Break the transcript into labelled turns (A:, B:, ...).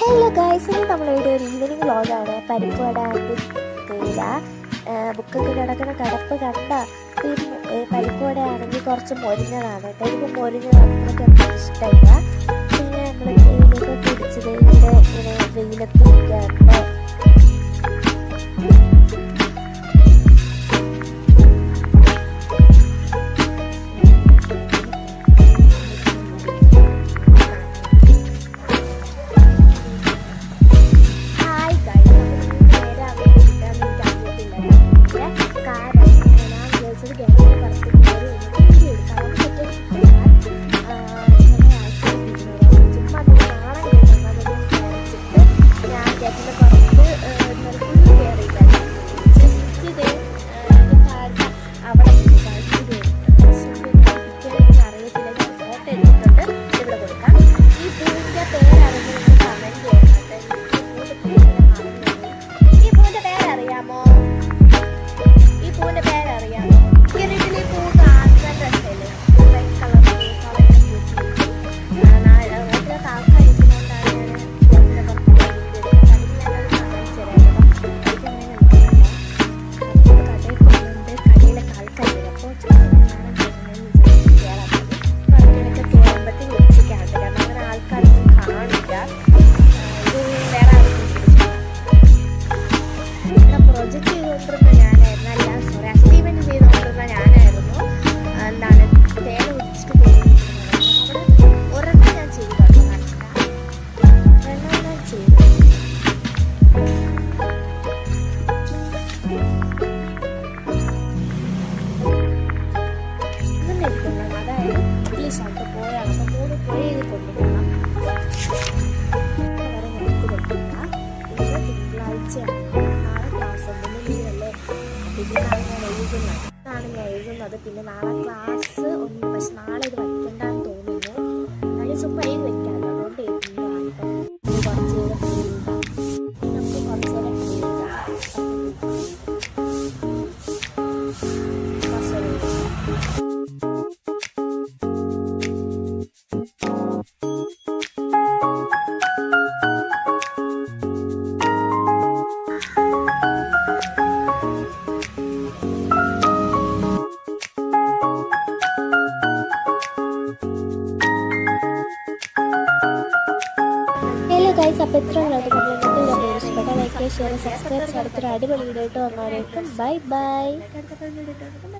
A: Hello guys, ഇനി നമ്മളിവിടെ ഒരു ഈവനിങ് വ്ളോഗാണ്. പരിപ്പ് വട ആൻഡ് തേയില ബുക്കൊക്കെ കിടക്കുന്ന കിടപ്പ് കണ്ട. പരിപ്പ് വട ആണെങ്കിൽ കുറച്ച് മൊരിഞ്ഞതാണ് കേട്ടോ. എനിക്ക് മൊരിഞ്ഞത് അത്രയ്ക്ക് ഇഷ്ടമില്ല. പിന്നെ നമ്മൾ തേയിലൊക്കെ കുടിച്ചത് ഇവിടെ ഇങ്ങനെ വെയിലത്ത് നിൽക്കാറുണ്ടോ. പ്രൊജക്റ്റ് ചെയ്തുകൊണ്ടിരുന്ന ഞാനായിരുന്നു, അല്ല സോറി, അസൈൻമെന്റ് ചെയ്തുകൊണ്ടിരുന്ന ഞാനായിരുന്നു. എന്താണ് തേന കുടിച്ചിട്ട് പോയിരുന്നത്. അവിടെ ഒരെണ്ണം ഞാൻ ചെയ്തു കേട്ടോ, ഒരെണ്ണം ഞാൻ ചെയ്തു. ഇന്നും എടുക്കണം, അതായത് ഇംഗ്ലീഷ് ആയിട്ട് പോയാണ്. അപ്പം 3 പോയി ഇത് കൊണ്ടുപോകണം. വരെ നമുക്ക് വെക്കില്ല. ഇന്ന് തിങ്കളാഴ്ചയാണ്. ഇതാണ് ഞാൻ എഴുതുന്നത്. പിന്നെ നാളെ ക്ലാസ് ഉണ്ട്, പക്ഷെ നാളെ ഇത് വയ്ക്കണ്ടെന്ന് തോന്നുന്നു. നാളെ ചുമ്മാ എഴുതി വെക്കാമല്ലോ, അതുകൊണ്ട് എഴുതുന്നതാണ് കേട്ടോ. കുറച്ച് നേരം എഴുതാം, നമുക്ക് കുറച്ച് നേരം എഴുതാം. ഗൈസ്, അപ്പോൾ ഇത്ര ഉള്ളത്. നമ്മൾ ഇന്നത്തെ ഇഷ്ടപ്പെട്ട ലൈക്ക്, ഷെയർ, സബ്സ്ക്രൈബ്. അടുത്തൊരു അടിപൊളി വീഡിയോ ആയിട്ട് വന്നവരേക്കും ബൈ ബൈ.